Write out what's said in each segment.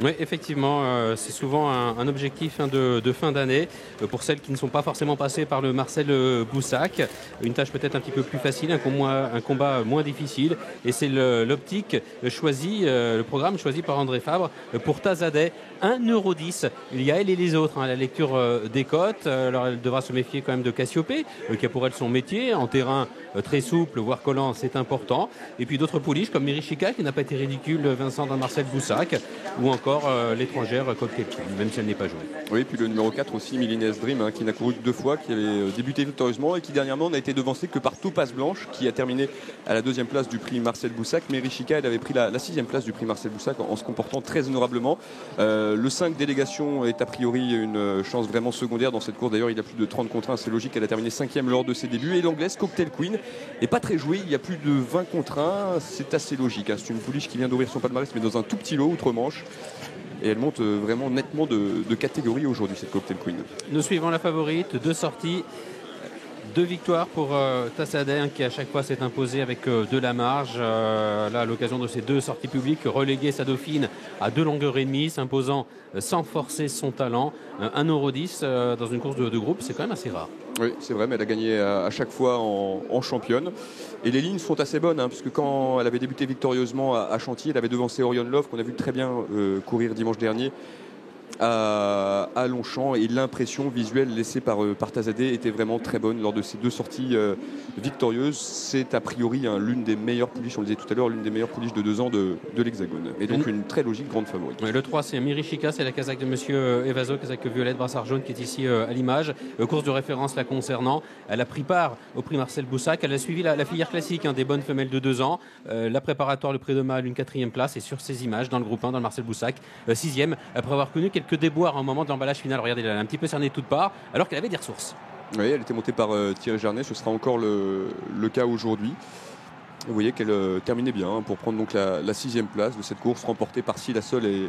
Oui, effectivement, c'est souvent un objectif de fin d'année pour celles qui ne sont pas forcément passées par le Marcel Boussac. Une tâche peut-être un petit peu plus facile, un combat moins difficile. Et c'est l'optique choisie, le programme choisi par André Fabre pour Tazadeh. 1,10 €. Il y a elle et les autres à la lecture des cotes. Alors elle devra se méfier quand même de Cassiopée, qui a pour elle son métier. En terrain très souple, voire collant, c'est important. Et puis d'autres pouliches comme Merichika, qui n'a pas été ridicule, Vincent dans Marcel Boussac, ou encore l'étrangère Cocktail, même si elle n'est pas jouée. Oui, puis le numéro 4 aussi, Milines Dream, qui n'a couru que 2 fois, qui avait débuté victorieusement et qui dernièrement n'a été devancé que par Topaz Blanche, qui a terminé à la 2e place du prix Marcel Boussac. Merichika, elle avait pris la 6e place du prix Marcel Boussac en se comportant très honorablement. Le 5 délégation est a priori une chance vraiment secondaire dans cette course. D'ailleurs, il a plus de 30 contre 1, c'est logique. Elle a terminé 5e lors de ses débuts. Et l'anglaise Cocktail Queen n'est pas très jouée. Il y a plus de 20 contre 1. C'est assez logique. C'est une pouliche qui vient d'ouvrir son palmarès, mais dans un tout petit lot outre-Manche. Et elle monte vraiment nettement de catégorie aujourd'hui, cette Cocktail Queen. Nous suivons la favorite, 2 sorties. 2 victoires pour Tazadeh, qui à chaque fois s'est imposé avec de la marge. Là, à l'occasion de ces 2 sorties publiques, reléguer sa dauphine à 2 longueurs et demie, s'imposant sans forcer son talent. 1,10 € dans une course de groupe, c'est quand même assez rare. Oui, c'est vrai, mais elle a gagné à chaque fois en championne. Et les lignes sont assez bonnes, puisque quand elle avait débuté victorieusement à Chantilly, elle avait devancé Orion Love, qu'on a vu très bien courir dimanche dernier à Longchamp, et l'impression visuelle laissée par Tazadeh était vraiment très bonne lors de ces 2 sorties victorieuses. C'est a priori l'une des meilleures pouliches, on le disait tout à l'heure, l'une des meilleures pouliches de 2 ans de l'Hexagone, et donc une très logique grande favorite. Le 3, c'est Merichika, c'est la casaque de monsieur Evaso, casaque violette brassard jaune, qui est ici à l'image. Course de référence la concernant, elle a pris part au prix Marcel Boussac, elle a suivi la filière classique des bonnes femelles de 2 ans, la préparatoire, le prix de mâle, une 4e place, et sur ces images dans le groupe 1, dans le Marcel Boussac, 6e, après avoir connu quelques déboires au moment de l'emballage final. Regardez, elle a un petit peu cerné de toutes parts, alors qu'elle avait des ressources. Oui, elle était montée par Thierry Jarnet, ce sera encore le cas aujourd'hui. Vous voyez qu'elle terminait bien pour prendre donc la 6e place de cette course, remportée par Silla Sol et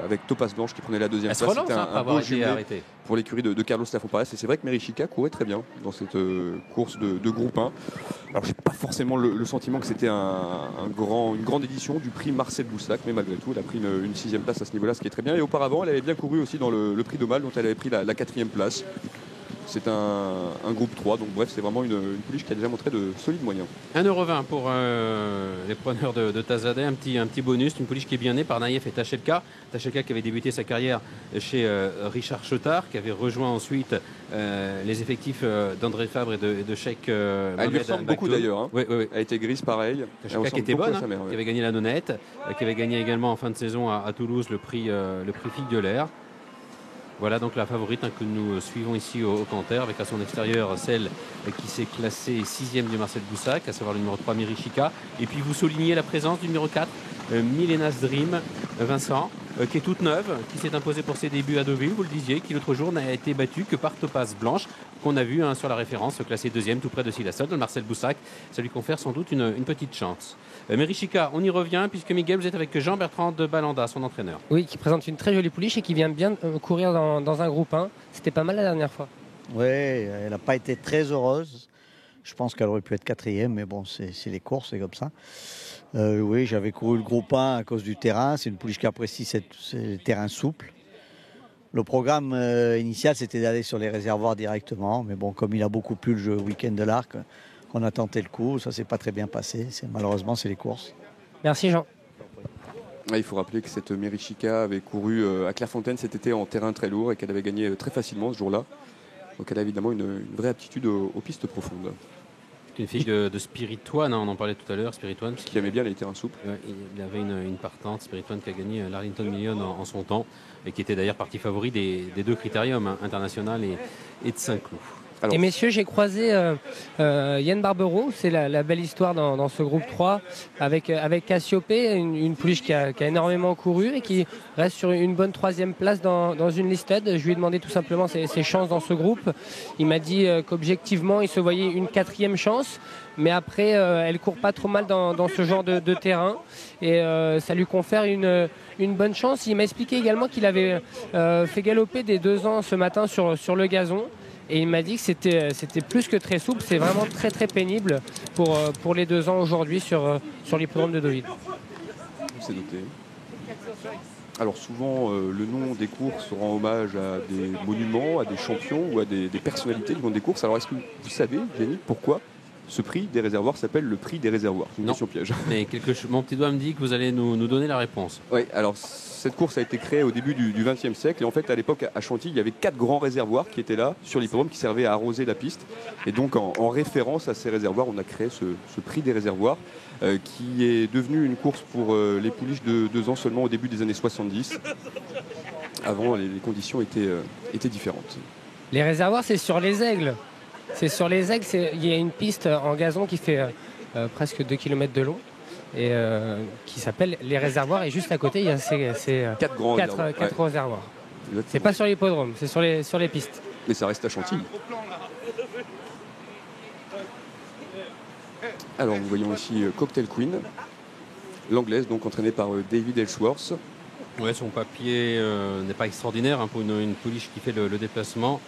avec Topaz Blanche qui prenait la 2e place. C'était un beau jumelé pour l'écurie de Carlos Lafompares. Et c'est vrai que Merichika courait très bien dans cette course de groupe 1. Alors j'ai pas forcément le sentiment que c'était une grande édition du prix Marcel Boussac, mais malgré tout elle a pris une 6e place à ce niveau-là, ce qui est très bien. Et auparavant elle avait bien couru aussi dans le prix d'Omal, dont elle avait pris la 4e place. C'est un groupe 3, donc bref, c'est vraiment une pouliche qui a déjà montré de solides moyens. 1,20 € pour les preneurs de Tazadeh, un petit bonus, une pouliche qui est bien née par Naïef et Tachelka. Tachelka qui avait débuté sa carrière chez Richard Chetard, qui avait rejoint ensuite les effectifs d'André Fabre et de Cheikh Mohamed. Elle lui ressemble beaucoup d'ailleurs. Oui. Elle était grise pareil. Tachelka qui était bonne, qui avait gagné la nonnette, qui avait gagné également en fin de saison à Toulouse le prix Fille de l'air. Voilà donc la favorite que nous suivons ici au Canter, avec à son extérieur celle qui s'est classée 6e du Marcel Boussac, à savoir le numéro 3 Merichika. Et puis vous soulignez la présence du numéro 4 Milenas Dream, Vincent, qui est toute neuve, qui s'est imposée pour ses débuts à Deauville, vous le disiez, qui l'autre jour n'a été battue que par Topaz Blanche, qu'on a vu sur la référence, classé 2e tout près de Silla Sol, de Marcel Boussac. Ça lui confère sans doute une petite chance. Merichika, on y revient, puisque Miguel, vous êtes avec Jean-Bertrand de Balanda, son entraîneur. Oui, qui présente une très jolie pouliche et qui vient bien courir dans un groupe 1. C'était pas mal la dernière fois. Oui, elle n'a pas été très heureuse. Je pense qu'elle aurait pu être 4e, mais bon, c'est les courses, c'est comme ça. Oui, j'avais couru le groupe 1 à cause du terrain. C'est une pouliche qui apprécie ces terrains souples. Le programme initial, c'était d'aller sur les réservoirs directement. Mais bon, comme il a beaucoup plu le jeu week-end de l'Arc, on a tenté le coup. Ça ne s'est pas très bien passé. Malheureusement, c'est les courses. Merci Jean. Il faut rappeler que cette Merichika avait couru à Clairefontaine cet été en terrain très lourd et qu'elle avait gagné très facilement ce jour-là. Donc elle a évidemment une vraie aptitude aux pistes profondes. Une fille de Spiritoine, on en parlait tout à l'heure, Spiritoine. Qui aimait bien les terrains souples. Il avait une partante, Spiritoine, qui a gagné l'Arlington Million en son temps, et qui était d'ailleurs partie favori des 2 critériums, international et de Saint-Cloud. Alors, et messieurs, j'ai croisé Yann Barbero, c'est la belle histoire dans ce groupe 3, avec Cassiopée, une pouliche qui a énormément couru et qui reste sur une bonne 3e place dans une listed. Je lui ai demandé tout simplement ses chances dans ce groupe. Il m'a dit qu'objectivement, il se voyait une 4e chance, mais après, elle court pas trop mal dans ce genre de terrain, et ça lui confère une bonne chance. Il m'a expliqué également qu'il avait fait galoper des 2 ans ce matin sur le gazon. Et il m'a dit que c'était plus que très souple, c'est vraiment très très pénible pour les 2 ans aujourd'hui sur l'hippodrome de Deauville. C'est noté. Alors souvent, le nom des courses rend hommage à des monuments, à des champions ou à des personnalités du monde des courses. Alors est-ce que vous savez, Yannick, pourquoi ce prix des réservoirs s'appelle le prix des réservoirs? C'est une question piège. Mais mon petit doigt me dit que vous allez nous donner la réponse. Oui, alors cette course a été créée au début du XXe siècle. Et en fait, à l'époque, à Chantilly, il y avait 4 grands réservoirs qui étaient là, sur l'hippodrome, qui servaient à arroser la piste. Et donc, en référence à ces réservoirs, on a créé ce prix des réservoirs, qui est devenu une course pour les pouliches de 2 ans seulement au début des années 70. Avant, les conditions étaient différentes. Les réservoirs, c'est sur les Aigles. C'est sur les Aigles, il y a une piste en gazon qui fait presque 2 km de long et qui s'appelle les réservoirs. Et juste à côté, il y a ces 4 grands quatre réservoirs. Exactement. C'est pas sur l'hippodrome, c'est sur les pistes. Mais ça reste à Chantilly. Alors, nous voyons ici Cocktail Queen, l'anglaise, donc entraînée par David Ellsworth. Ouais, son papier n'est pas extraordinaire pour une pouliche qui fait le déplacement,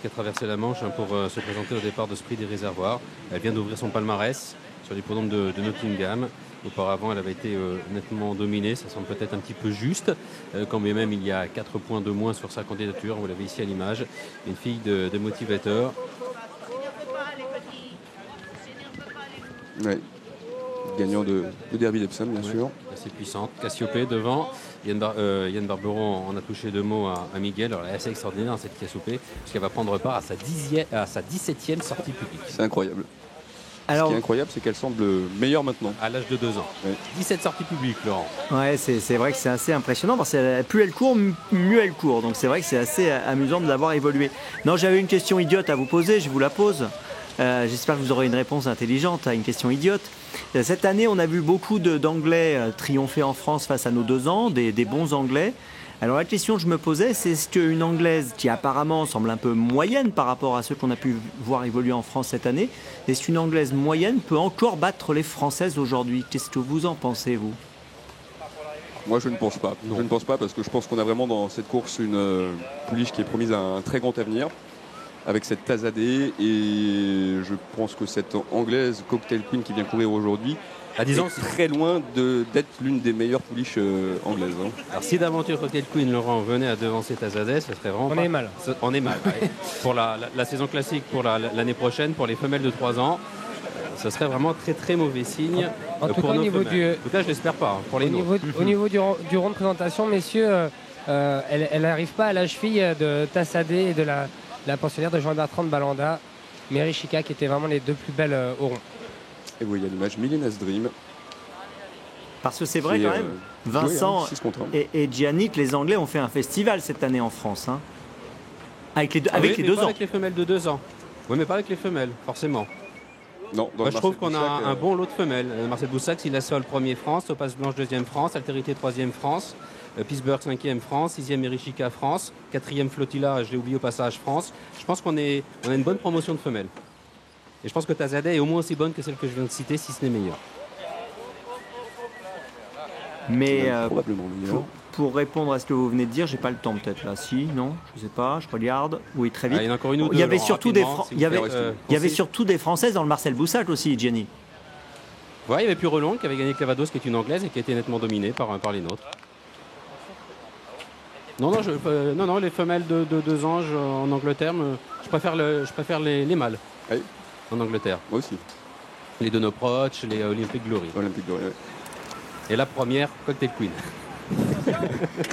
qui a traversé la Manche pour se présenter au départ de ce prix des réservoirs. Elle vient d'ouvrir son palmarès sur l'hippodrome de Nottingham. Auparavant, elle avait été nettement dominée. Ça semble peut-être un petit peu juste, quand bien même il y a 4 points de moins sur sa candidature. Vous l'avez ici à l'image. Une fille de motivateur. Ouais. Gagnant de Derby d'Epsom, bien sûr. Assez puissante. Cassiopée devant. Yann Barbero en a touché 2 mots à Miguel. Alors, elle est assez extraordinaire, cette Cassiopée, parce qu'elle va prendre part à sa 17e sortie publique. C'est incroyable. Alors, ce qui est incroyable, c'est qu'elle semble meilleure maintenant. À l'âge de 2 ans. Ouais. 17 sorties publiques, Laurent. Ouais, c'est vrai que c'est assez impressionnant parce que plus elle court, mieux elle court. Donc c'est vrai que c'est assez amusant de l'avoir évolué. Non, j'avais une question idiote à vous poser, je vous la pose. J'espère que vous aurez une réponse intelligente à une question idiote. Cette année, on a vu beaucoup d'Anglais triompher en France face à nos 2 ans, des bons Anglais. Alors la question que je me posais, c'est est-ce qu'une Anglaise qui apparemment semble un peu moyenne par rapport à ceux qu'on a pu voir évoluer en France cette année, est-ce qu'une Anglaise moyenne peut encore battre les Françaises aujourd'hui? Qu'est-ce que vous en pensez, vous? Moi, je ne pense pas. Non. Je ne pense pas parce que je pense qu'on a vraiment dans cette course une pouliche qui est promise à un très grand avenir avec cette Tazadeh, et je pense que cette Anglaise Cocktail Queen qui vient courir aujourd'hui est très loin d'être l'une des meilleures pouliches anglaises. Alors si d'aventure Cocktail Queen, Laurent, venait à devancer Tazadeh, ce serait vraiment... On est mal. On est mal. Ouais. Pour la saison classique, pour l'année prochaine, pour les femelles de 3 ans, ce serait vraiment très très mauvais signe pour nos femelles. En tout cas, je l'espère pas, pour les nôtres. Au niveau du rond de présentation, messieurs, elle n'arrive pas à la cheville de Tazadeh et de la pensionnaire de Jean-Bertrand de Balanda, Mary Chica, qui étaient vraiment les 2 plus belles au rond. Et vous voyez à l'image Millennium Dream. Parce que c'est vrai quand même, Vincent et Giannick, les Anglais ont fait un festival cette année en France. Hein. Avec les 2 ans. Avec les femelles de 2 ans. Oui, mais pas avec les femelles, forcément. Non, je trouve qu'on a un bon lot de femelles. Marcel Boussac, Sillasol 1er France, Topaz Blanche 2e France, Altérité 3e France, Pittsburgh 5e France, 6e Merichica France, 4e Flotilla, je l'ai oublié au passage, France. Je pense qu'on a une bonne promotion de femelles. Et je pense que Tazadeh est au moins aussi bonne que celle que je viens de citer, si ce n'est meilleure. Mais pour répondre à ce que vous venez de dire, j'ai pas le temps peut-être là. Si, non, je sais pas, je regarde. Oui, très vite. Il y en a encore une ou deux. Il y avait surtout surtout des Françaises dans le Marcel Boussac aussi, Gianni. Oui, il y avait Purelon qui avait gagné Clavados, qui est une Anglaise et qui a été nettement dominée par les nôtres. Non, les femelles de 2 ans en Angleterre, je préfère les mâles. Oui. En Angleterre. Moi aussi. Les Donoproch, les Olympic Glory. Olympic Glory, oui. Et la première, Cocktail Queen.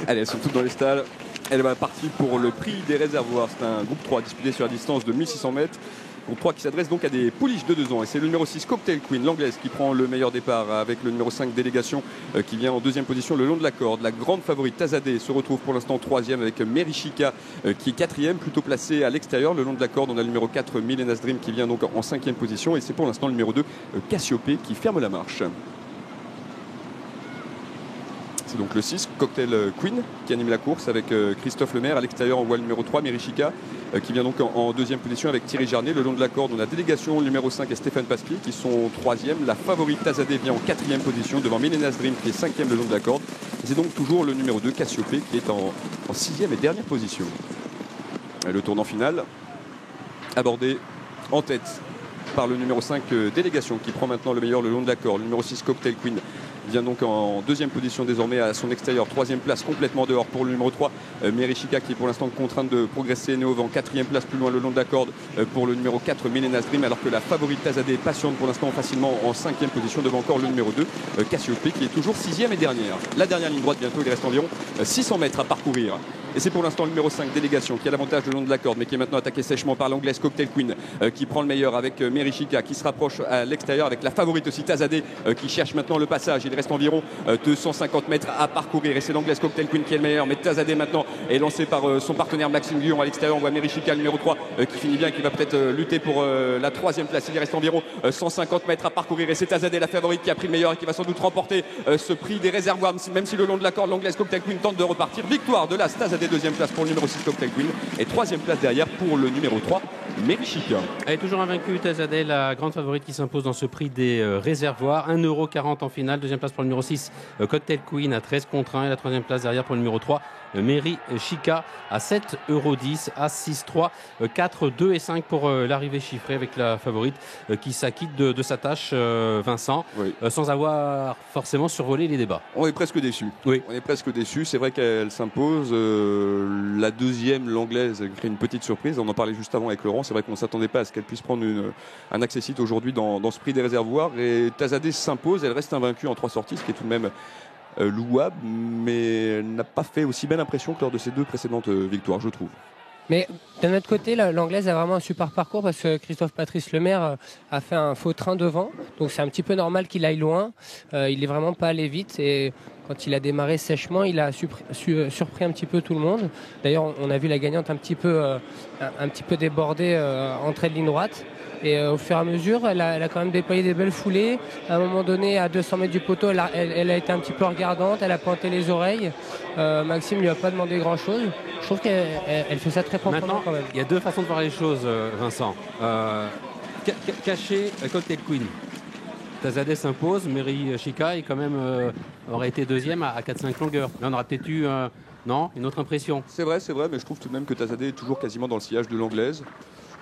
Allez, elles sont toutes dans les stalles. Elle va partir pour le prix des réservoirs. C'est un groupe 3 disputé sur la distance de 1600 mètres. Groupe 3 qui s'adresse donc à des pouliches de 2 ans. Et c'est le numéro 6, Cocktail Queen, l'anglaise, qui prend le meilleur départ avec le numéro 5, Délégation, qui vient en 2e position le long de la corde. La grande favorite, Tazadeh, se retrouve pour l'instant 3e avec Merichica, qui est 4e, plutôt placée à l'extérieur. Le long de la corde, on a le numéro 4, Millennium Dream, qui vient donc en 5e position. Et c'est pour l'instant le numéro 2, Cassiopée, qui ferme la marche. C'est donc le 6, Cocktail Queen, qui anime la course avec Christophe Lemaire. À l'extérieur, on voit le numéro 3, Merichica, qui vient donc en 2e position avec Thierry Jarnet. Le long de la corde, on a Délégation, le numéro 5 et Stéphane Pasquier qui sont 3e. La favorite Tazadeh vient en 4e position devant Millennium Dream qui est 5e le long de la corde. Et c'est donc toujours le numéro 2, Cassiopée, qui est en 6e et dernière position. Et le tournant final, abordé en tête par le numéro 5, Délégation, qui prend maintenant le meilleur le long de la corde. Le numéro 6, Cocktail Queen vient donc en deuxième position désormais à son extérieur. Troisième place complètement dehors pour le numéro 3, Merishika, qui est pour l'instant contrainte de progresser. Néo en quatrième place plus loin le long de la corde pour le numéro 4, Milenas Dream, alors que la favorite Tazadeh patiente pour l'instant facilement en cinquième position devant encore le numéro 2, Cassiope, qui est toujours sixième et dernière. La dernière ligne droite bientôt, il reste environ 600 mètres à parcourir. Et c'est pour l'instant le numéro 5, Délégation, qui a l'avantage le long de la corde, mais qui est maintenant attaqué sèchement par l'anglaise Cocktail Queen, qui prend le meilleur avec Merishika, qui se rapproche à l'extérieur avec la favorite aussi Tazadeh, qui cherche maintenant le passage. Il reste environ 250 mètres à parcourir et c'est l'anglaise Cocktail Queen qui est le meilleur. Mais Tazadeh maintenant est lancé par son partenaire Maxime Guillon à l'extérieur. On voit Merishika, le numéro 3, qui finit bien, qui va peut-être lutter pour la troisième place. Il reste environ 150 mètres à parcourir et c'est Tazadeh, la favorite, qui a pris le meilleur et qui va sans doute remporter ce prix des réservoirs, même si le long de la corde l'anglaise Cocktail Queen tente de repartir. Victoire de la Tazadeh, deuxième place pour le numéro 6, Cocktail Queen, et troisième place derrière pour le numéro 3, Merishika. Elle est toujours invaincue, Tazadeh, la grande favorite qui s'impose dans ce prix des réservoirs. 1,40 € en finale. Deuxième place pour le numéro 6, Cocktail Queen à 13 contre 1. Et la troisième place derrière pour le numéro 3, Merishika à 7,10 €, à 6-3, 4, 2 et 5 pour l'arrivée chiffrée avec la favorite qui s'acquitte de sa tâche, Vincent, Oui. Sans avoir forcément survolé les débats. On est presque déçus. Oui. On est presque déçus. C'est vrai qu'elle s'impose. La deuxième, l'anglaise, crée une petite surprise. On en parlait juste avant avec Laurent. C'est vrai qu'on ne s'attendait pas à ce qu'elle puisse prendre un accessite aujourd'hui dans ce prix des réservoirs. Et Tazadeh s'impose. Elle reste invaincue en 3 sorties, ce qui est tout de même louable. Mais elle n'a pas fait aussi belle impression que lors de ses 2 précédentes victoires, je trouve. Mais d'un autre côté, l'anglaise a vraiment un super parcours parce que Christophe Patrice Lemaire a fait un faux train devant. Donc c'est un petit peu normal qu'il aille loin. Il n'est vraiment pas allé vite. Et quand il a démarré sèchement, il a surpris un petit peu tout le monde. D'ailleurs, on a vu la gagnante un petit peu débordée entrée de ligne droite. Et au fur et à mesure, elle a quand même déployé des belles foulées. À un moment donné, à 200 mètres du poteau, elle a été un petit peu regardante, elle a pointé les oreilles. Maxime ne lui a pas demandé grand-chose. Je trouve qu'elle fait ça très proprement. Maintenant, quand même. il y a 2 façons de voir les choses, Vincent. Cacher Cocktail Queen. Tazadeh s'impose, Merishika quand même aurait été deuxième à 4-5 longueurs. Là, on aurait peut-être eu une autre impression. C'est vrai, mais je trouve tout de même que Tazadeh est toujours quasiment dans le sillage de l'anglaise.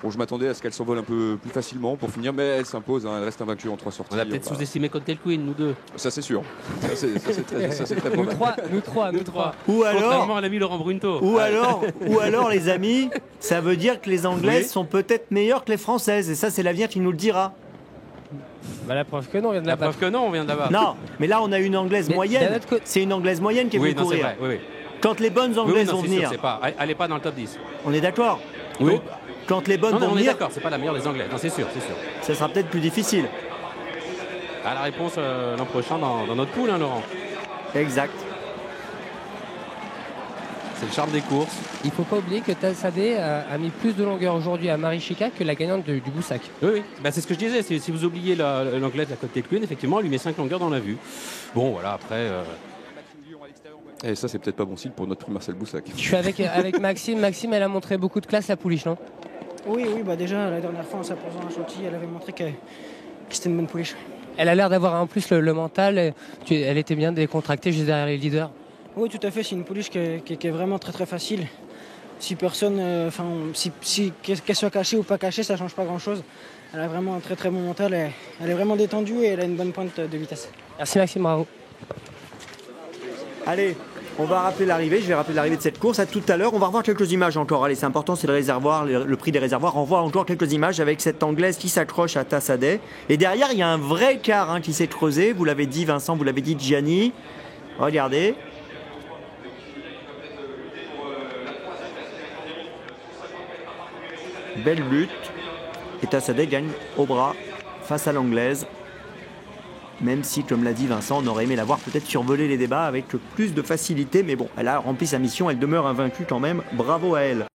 Bon, je m'attendais à ce qu'elle s'envole un peu plus facilement pour finir, mais elle s'impose, elle reste invaincue en 3 sorties. On a peut-être sous-estimé Cocktail Queen, nous deux. Ça c'est sûr. Ça c'est très Nous probable. trois. Ou alors, Contrairement à l'ami Laurent Brunto. ou alors, les amis, ça veut dire que les Anglaises sont peut-être meilleures que les Françaises. Et ça, c'est l'avenir qui nous le dira. Bah, la preuve que non, on vient de La preuve que non, on vient de là-bas. Non, mais là, on a une Anglaise Mais moyenne. d'un autre côté- C'est une Anglaise moyenne qui est Oui, venue non, c'est courir. vrai. Oui. Quand les bonnes Oui, Anglaises non, vont c'est sûr, venir, elle n'est pas dans le top 10. on est d'accord. Oui. Donc, quand les bonnes Non, vont on est venir, d'accord, c'est pas la meilleure des Anglaises. Non, c'est sûr. ça sera peut-être plus difficile. À la réponse l'an prochain dans notre pool, hein, Laurent. Exact. C'est le charme des courses. Il ne faut pas oublier que Tazadeh a mis plus de longueur aujourd'hui à Merishika que la gagnante du Boussac. Oui. Bah, c'est ce que je disais. Si vous oubliez l'anglaise, la Cocktail Queen, effectivement, elle lui met 5 longueurs dans la vue. Bon, voilà, après. Et ça c'est peut-être pas bon signe pour notre prix Marcel Boussac. Je suis avec Maxime. Maxime, elle a montré beaucoup de classe, la pouliche, non? Oui, bah déjà, la dernière fois en s'imposant à Chantilly, elle avait montré que c'était une bonne pouliche. Elle a l'air d'avoir en plus le mental. Elle était bien décontractée juste derrière les leaders. Oui, tout à fait, c'est une pouliche qui est vraiment très très facile. Si personne, qu'elle soit cachée ou pas cachée, ça change pas grand-chose. Elle a vraiment un très très bon mental, elle est vraiment détendue et elle a une bonne pointe de vitesse. Merci Maxime, bravo. Allez, on va rappeler l'arrivée. Je vais rappeler l'arrivée de cette course. À tout à l'heure. On va revoir quelques images encore. Allez, c'est important, c'est le réservoir, le prix des réservoirs. On voit encore quelques images avec cette Anglaise qui s'accroche à Tazadeh. Et derrière, il y a un vrai écart qui s'est creusé. Vous l'avez dit, Vincent, vous l'avez dit, Gianni. Regardez. Belle lutte. Et Tazadeh gagne au bras face à l'Anglaise. Même si, comme l'a dit Vincent, on aurait aimé la voir peut-être survoler les débats avec plus de facilité. Mais bon, elle a rempli sa mission, elle demeure invaincue quand même. Bravo à elle.